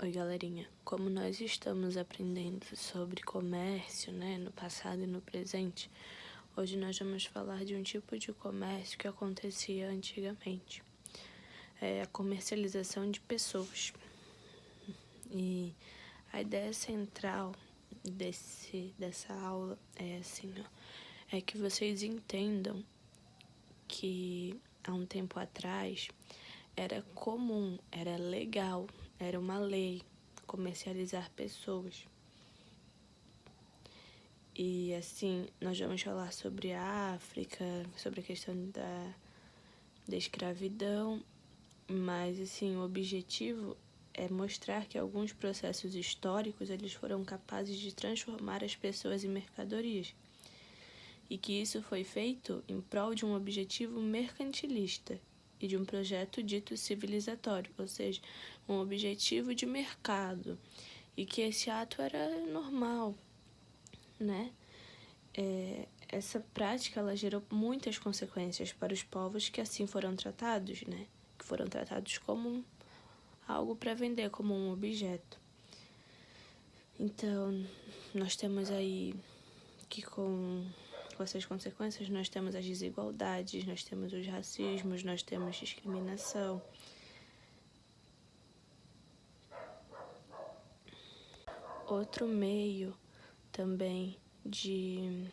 Oi, galerinha. Como nós estamos aprendendo sobre comércio, né, no passado e no presente, hoje nós vamos falar de um tipo de comércio que acontecia antigamente. É a comercialização de pessoas. E a ideia central dessa aula é assim, ó, é que vocês entendam que há um tempo atrás era comum, era legal, era uma lei comercializar pessoas. E assim, nós vamos falar sobre a África, sobre a questão da escravidão, mas assim, o objetivo é mostrar que alguns processos históricos eles foram capazes de transformar as pessoas em mercadorias. E que isso foi feito em prol de um objetivo mercantilista e de um projeto dito civilizatório, ou seja, um objetivo de mercado, e que esse ato era normal, né? Essa prática ela gerou muitas consequências para os povos que assim foram tratados, né? Que foram tratados como algo para vender, como um objeto. Então, nós temos aí que com essas consequências nós temos as desigualdades, nós temos os racismos, nós temos discriminação. Outro meio também de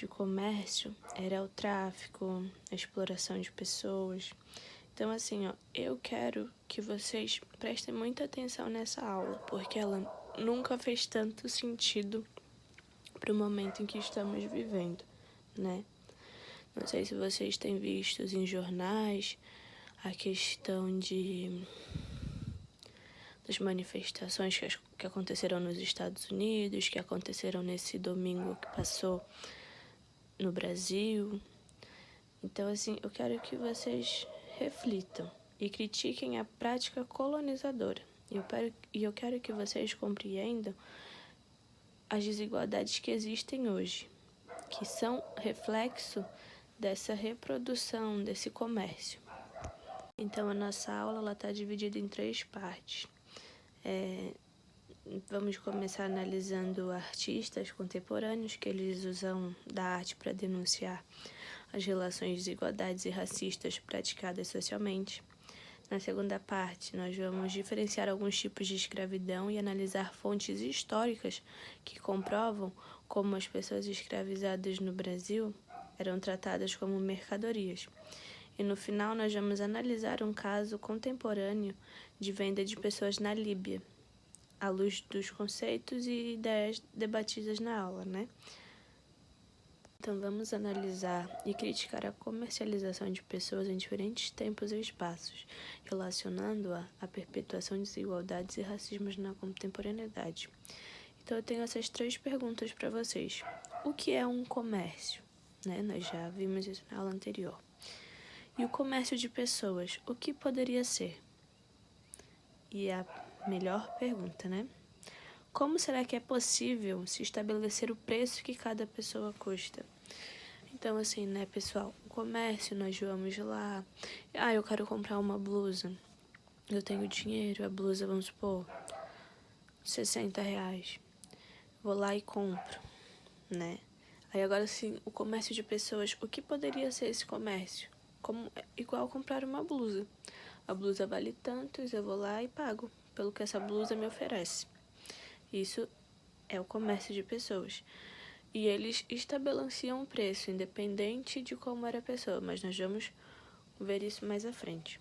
comércio era o tráfico, a exploração de pessoas. Então, assim, ó, eu quero que vocês prestem muita atenção nessa aula, porque ela nunca fez tanto sentido para o momento em que estamos vivendo, né? Não sei se vocês têm visto em jornais a questão das manifestações que aconteceram nos Estados Unidos, que aconteceram nesse domingo que passou no Brasil. Então, assim, eu quero que vocês reflitam e critiquem a prática colonizadora. E eu quero que vocês compreendam as desigualdades que existem hoje, que são reflexo dessa reprodução, desse comércio. Então, a nossa aula está dividida em 3 partes. Vamos começar analisando artistas contemporâneos, que eles usam da arte para denunciar as relações de desigualdades e racistas praticadas socialmente. Na segunda parte, nós vamos diferenciar alguns tipos de escravidão e analisar fontes históricas que comprovam como as pessoas escravizadas no Brasil eram tratadas como mercadorias. E no final, nós vamos analisar um caso contemporâneo de venda de pessoas na Líbia, à luz dos conceitos e ideias debatidas na aula, né? Então, vamos analisar e criticar a comercialização de pessoas em diferentes tempos e espaços, relacionando-a à perpetuação de desigualdades e racismos na contemporaneidade. Então, eu tenho essas 3 perguntas para vocês. O que é um comércio? Né? Nós já vimos isso na aula anterior. E o comércio de pessoas, o que poderia ser? E a melhor pergunta, né? Como será que é possível se estabelecer o preço que cada pessoa custa? Então, assim, né, pessoal, o comércio, nós vamos lá. Eu quero comprar uma blusa. Eu tenho dinheiro, a blusa, vamos supor, R$60. Vou lá e compro, né? Aí agora, assim, o comércio de pessoas, o que poderia ser esse comércio? Igual comprar uma blusa. A blusa vale tantos, eu vou lá e pago pelo que essa blusa me oferece. Isso é o comércio de pessoas. E eles estabeleciam um preço, independente de como era a pessoa, mas nós vamos ver isso mais à frente.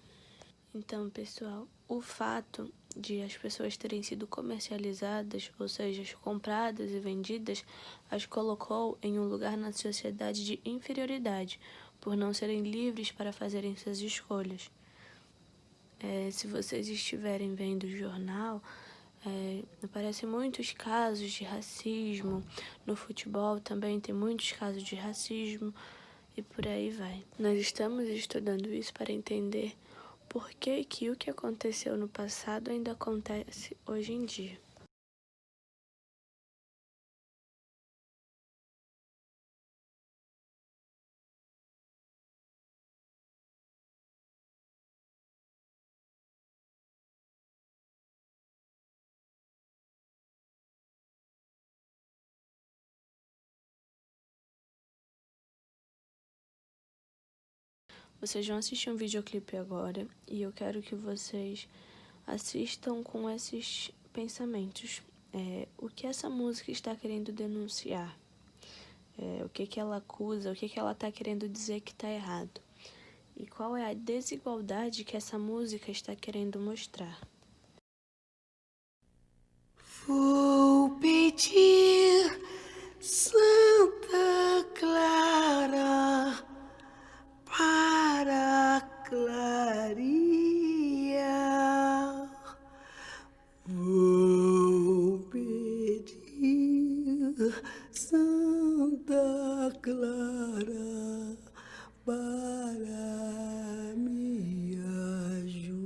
Então, pessoal, o fato de as pessoas terem sido comercializadas, ou seja, compradas e vendidas, as colocou em um lugar na sociedade de inferioridade, por não serem livres para fazerem suas escolhas. Se vocês estiverem vendo o jornal, aparecem muitos casos de racismo. No futebol também tem muitos casos de racismo e por aí vai. Nós estamos estudando isso para entender por que o que aconteceu no passado ainda acontece hoje em dia. Vocês vão assistir um videoclipe agora e eu quero que vocês assistam com esses pensamentos. O que essa música está querendo denunciar? O que ela acusa? O que ela está querendo dizer que está errado? E qual é a desigualdade que essa música está querendo mostrar? Vou pedir Santa Clara para clarear. Vou pedir Santa Clara para me ajudar.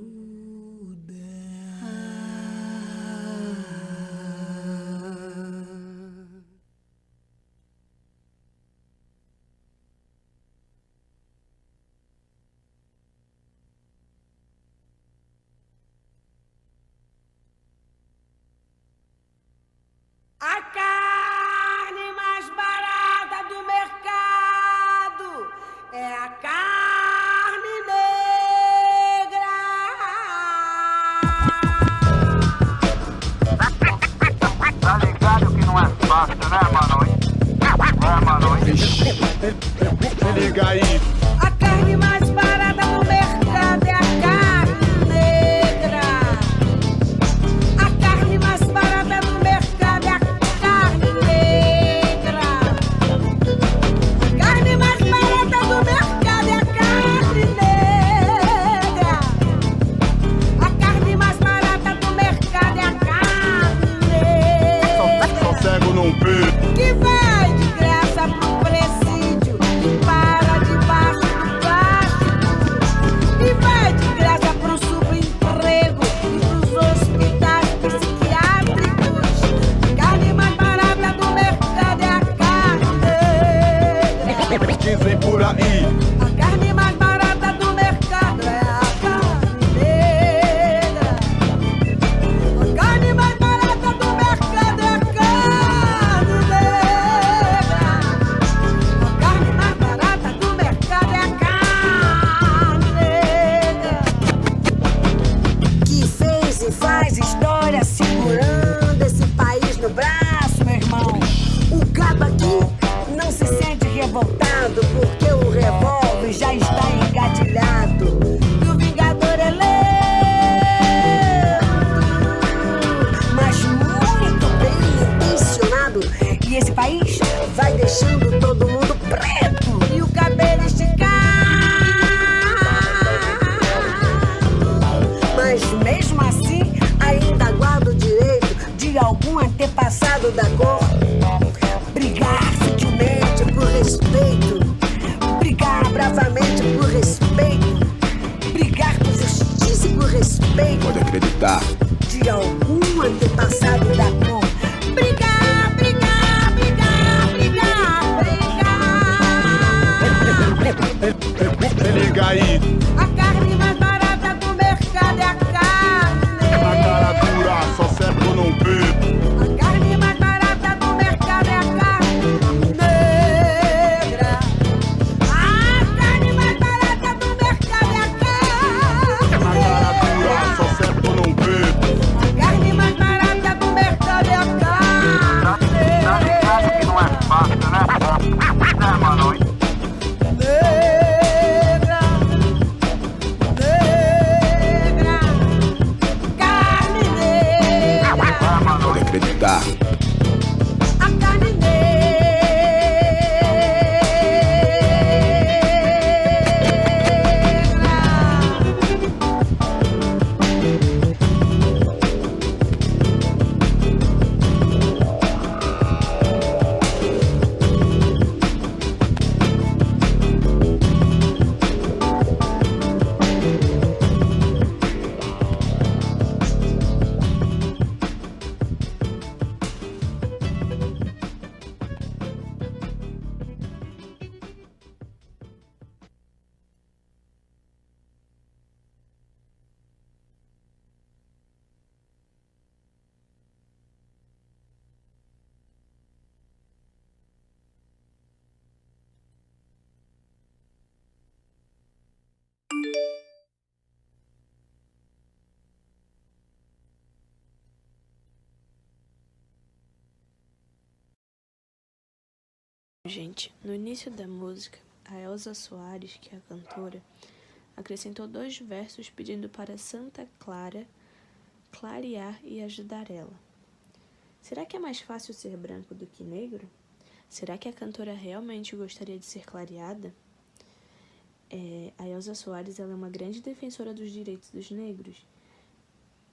A carne mais barata do mercado é a carne negra. Tá ligado que não é fácil, né, mano? Mano? Se liga aí. A carne mais barata do mercado é a carne negra. A carne mais barata do mercado é a carne negra. A carne mais barata do mercado é a carne negra. A carne mais barata do mercado é a carne negra. Só cego não vê. Que vai de graça pro presídio e para debaixo do plástico. E vai de graça pro subemprego e pros hospitais psiquiátricos. A carne mais barata do mercado é a carne negra. Dizem por aí. A carne mais barata do mercado é a carne negra. A carne mais barata do mercado é a carne negra. A carne mais barata do mercado é a carne negra. Que fez e faz história segurando esse país no braço, meu irmão. O cabo aqui não se sente revoltado porque o revólver já está engatilhado. E o vingador é lento, mas muito bem intencionado. E esse país vai deixando todo mundo preto e o cabelo esticado. Mas mesmo assim ainda guarda o direito de algum antepassado da cor brigar sutilmente por respeito, brigar bravamente por respeito, brigar por justiça e por respeito. Pode acreditar. De algum antepassado da cor. Brigar, brigar, brigar, brigar, brigar. Se liga aí. A carne mais barata do mercado é a carne A negra. cara dura, só cego não vê. A carne mais barata do mercado é a carne negra. A carne mais barata do mercado é a A cara dura, carne só cego não vê. A carne mais barata do mercado é a carne Tá ligado que não é fácil, né? Mano? negra. Gente, no início da música, a Elza Soares, que é a cantora, acrescentou 2 versos pedindo para Santa Clara clarear e ajudar ela. Será que é mais fácil ser branco do que negro? Será que a cantora realmente gostaria de ser clareada? A Elza Soares ela é uma grande defensora dos direitos dos negros.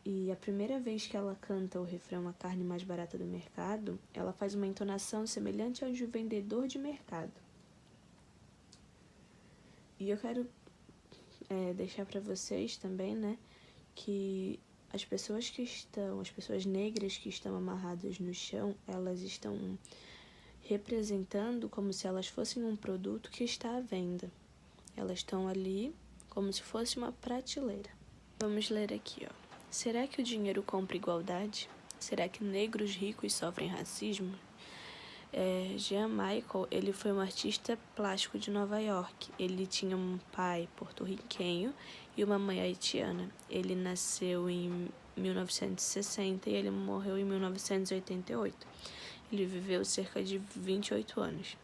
E a primeira vez que ela canta o refrão A Carne Mais Barata do Mercado, ela faz uma entonação semelhante ao de um vendedor de mercado. E eu quero deixar para vocês também, né, que as pessoas negras que estão amarradas no chão, elas estão representando como se elas fossem um produto que está à venda. Elas estão ali como se fosse uma prateleira. Vamos ler aqui, ó. Será que o dinheiro compra igualdade? Será que negros ricos sofrem racismo? Jean Michael, ele foi um artista plástico de Nova York. Ele tinha um pai porto-riquenho e uma mãe haitiana. Ele nasceu em 1960 e ele morreu em 1988. Ele viveu cerca de 28 anos.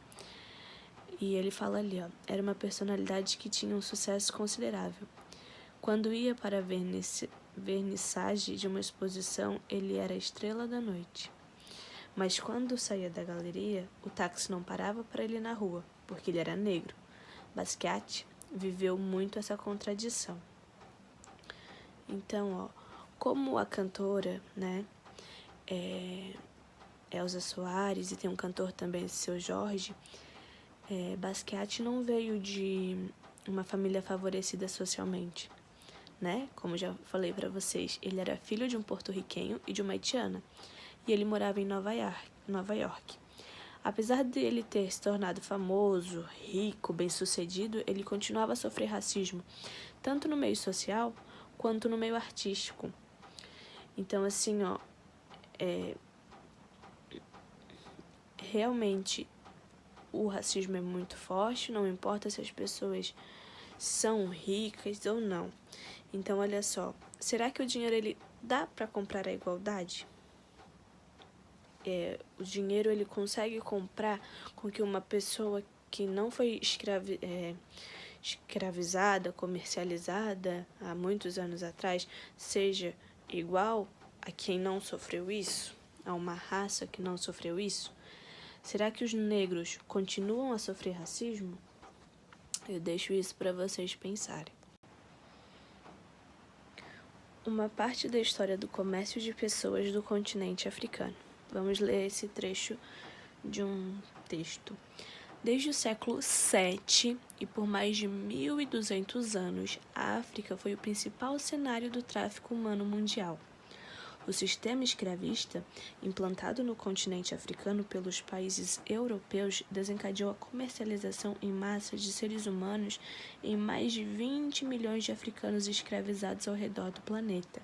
E ele fala ali, ó, era uma personalidade que tinha um sucesso considerável. Quando ia para a vernissage de uma exposição, ele era a estrela da noite. Mas quando saía da galeria, o táxi não parava para ele na rua, porque ele era negro. Basquiat viveu muito essa contradição. Então, ó, como a cantora, né, Elza Soares, e tem um cantor também, Seu Jorge, Basquiat não veio de uma família favorecida socialmente, né? Como já falei para vocês, ele era filho de um porto-riquenho e de uma haitiana, e ele morava em Nova York. Apesar de ele ter se tornado famoso, rico, bem-sucedido, ele continuava a sofrer racismo, tanto no meio social quanto no meio artístico. Então, assim, ó, realmente o racismo é muito forte, não importa se as pessoas são ricas ou não. Então, olha só, será que o dinheiro ele dá para comprar a igualdade? O dinheiro ele consegue comprar com que uma pessoa que não foi escravizada, comercializada há muitos anos atrás, seja igual a quem não sofreu isso, a uma raça que não sofreu isso? Será que os negros continuam a sofrer racismo? Eu deixo isso para vocês pensarem. Uma parte da história do comércio de pessoas do continente africano. Vamos ler esse trecho de um texto. Desde o século VII e por mais de 1.200 anos, a África foi o principal cenário do tráfico humano mundial. O sistema escravista, implantado no continente africano pelos países europeus, desencadeou a comercialização em massa de seres humanos em mais de 20 milhões de africanos escravizados ao redor do planeta.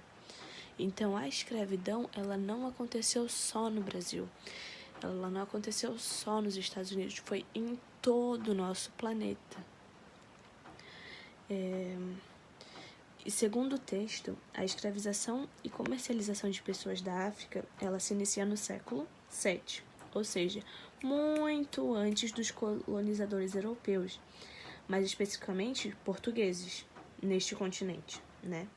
Então, a escravidão, ela não aconteceu só no Brasil, ela não aconteceu só nos Estados Unidos, foi em todo o nosso planeta. E segundo o texto, a escravização e comercialização de pessoas da África, ela se inicia no século VII, ou seja, muito antes dos colonizadores europeus, mais especificamente portugueses, neste continente, né?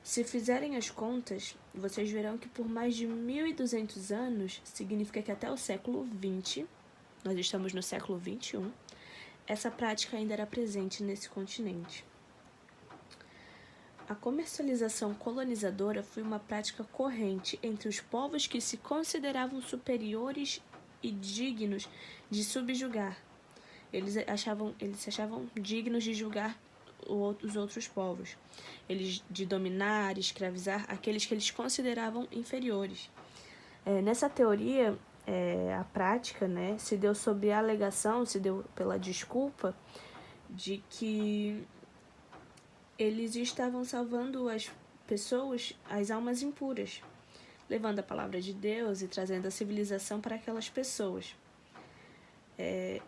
Se fizerem as contas, vocês verão que por mais de 1.200 anos, significa que até o século XX, nós estamos no século XXI, essa prática ainda era presente nesse continente. A comercialização colonizadora foi uma prática corrente entre os povos que se consideravam superiores e dignos de subjugar. Eles se achavam dignos de julgar os outros povos, de dominar, escravizar aqueles que eles consideravam inferiores. Nessa teoria, a prática, né, se deu sob a alegação, se deu pela desculpa de que eles estavam salvando as pessoas, as almas impuras, levando a palavra de Deus e trazendo a civilização para aquelas pessoas.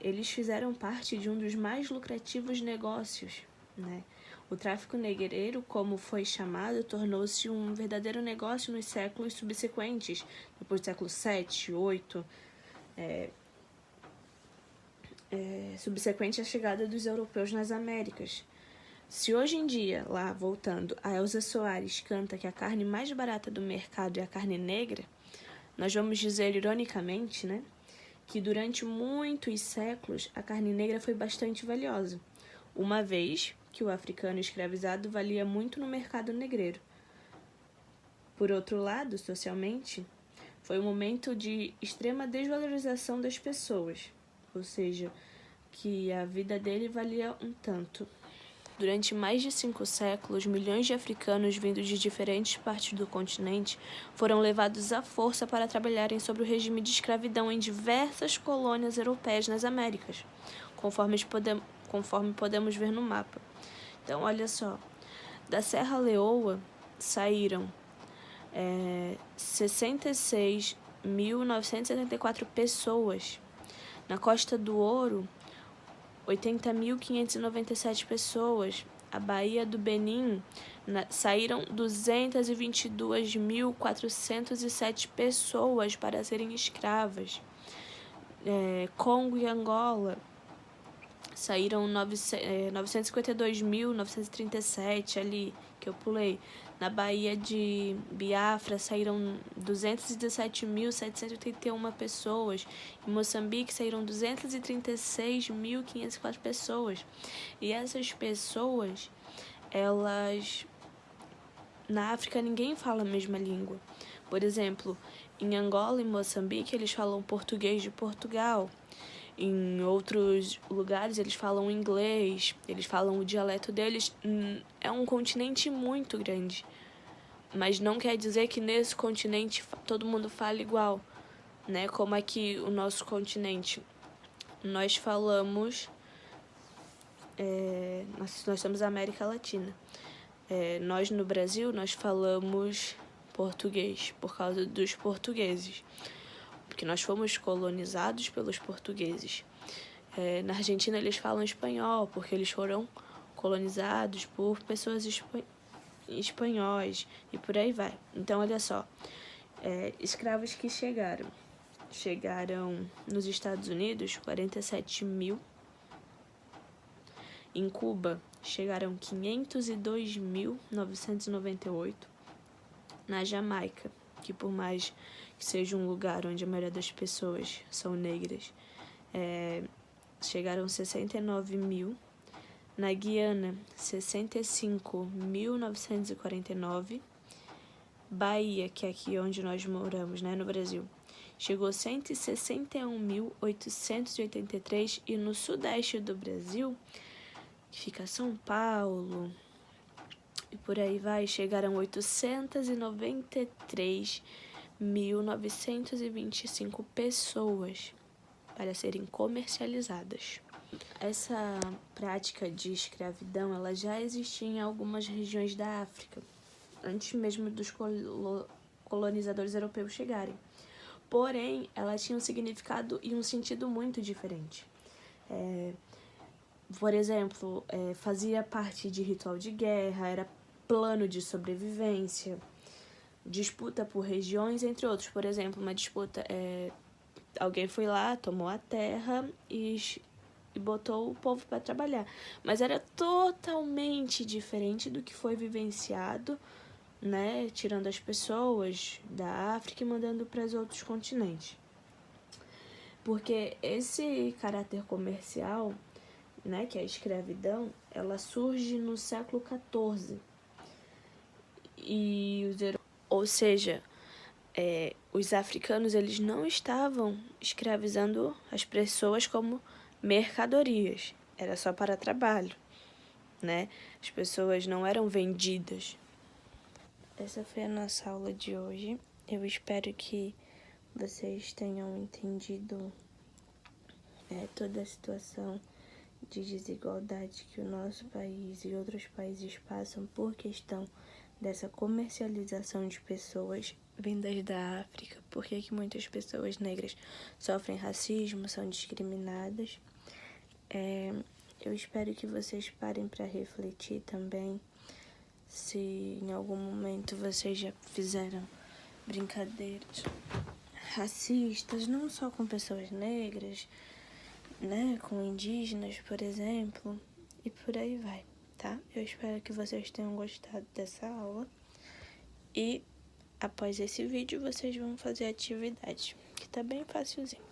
Eles fizeram parte de um dos mais lucrativos negócios, né? O tráfico negreiro, como foi chamado, tornou-se um verdadeiro negócio nos séculos subsequentes, depois do século VII, VIII. subsequente à chegada dos europeus nas Américas. Se hoje em dia, lá voltando, a Elza Soares canta que a carne mais barata do mercado é a carne negra, nós vamos dizer ironicamente, né, que durante muitos séculos a carne negra foi bastante valiosa, uma vez que o africano escravizado valia muito no mercado negreiro. Por outro lado, socialmente, foi um momento de extrema desvalorização das pessoas, ou seja, que a vida dele valia um tanto. Durante mais de 5 séculos, milhões de africanos vindos de diferentes partes do continente foram levados à força para trabalharem sob o regime de escravidão em diversas colônias europeias nas Américas, conforme podemos ver no mapa. Então, olha só, da Serra Leoa saíram 66.974 pessoas. Na Costa do Ouro, 80.597 pessoas. A Baía do Benin saíram 222.407 pessoas para serem escravas. Congo e Angola saíram 952.937 ali, que eu pulei. Na Baía de Biafra saíram 217.781 pessoas. Em Moçambique saíram 236.504 pessoas. E essas pessoas, elas... Na África ninguém fala a mesma língua. Por exemplo, em Angola e Moçambique eles falam português de Portugal. Em outros lugares eles falam inglês, eles falam o dialeto deles. É um continente muito grande, mas não quer dizer que nesse continente todo mundo fala igual, né? Como aqui o nosso continente, nós falamos, nós somos a América Latina. Nós no Brasil, nós falamos português por causa dos portugueses, porque nós fomos colonizados pelos portugueses. Na Argentina eles falam espanhol, porque eles foram colonizados por pessoas espanhóis, e por aí vai. Então, olha só, escravos que chegaram nos Estados Unidos, 47.000. Em Cuba, chegaram 502.998. Na Jamaica, que por mais que seja um lugar onde a maioria das pessoas são negras, chegaram 69.000. Na Guiana, 65.949. Bahia, que é aqui onde nós moramos, né, no Brasil, chegou 161.883. E no sudeste do Brasil, que fica São Paulo e por aí vai, chegaram 893.925 pessoas para serem comercializadas. Essa prática de escravidão, ela já existia em algumas regiões da África, antes mesmo dos colonizadores europeus chegarem. Porém, ela tinha um significado e um sentido muito diferente. Por exemplo, fazia parte de ritual de guerra, era plano de sobrevivência, disputa por regiões, entre outros. Por exemplo, uma disputa, alguém foi lá, tomou a terra e botou o povo para trabalhar. Mas era totalmente diferente do que foi vivenciado, né, tirando as pessoas da África e mandando para os outros continentes. Porque esse caráter comercial, né, que é a escravidão, ela surge no século XIV. Ou seja, os africanos, eles não estavam escravizando as pessoas como mercadorias, era só para trabalho, né? As pessoas não eram vendidas. Essa foi a nossa aula de hoje. Eu espero que vocês tenham entendido toda a situação de desigualdade que o nosso país e outros países passam por questão dessa comercialização de pessoas vindas da África. Por que muitas pessoas negras sofrem racismo, são discriminadas. Eu espero que vocês parem para refletir também se em algum momento vocês já fizeram brincadeiras racistas, não só com pessoas negras, né, com indígenas, por exemplo, e por aí vai, tá? Eu espero que vocês tenham gostado dessa aula e após esse vídeo vocês vão fazer a atividade, que tá bem facilzinho.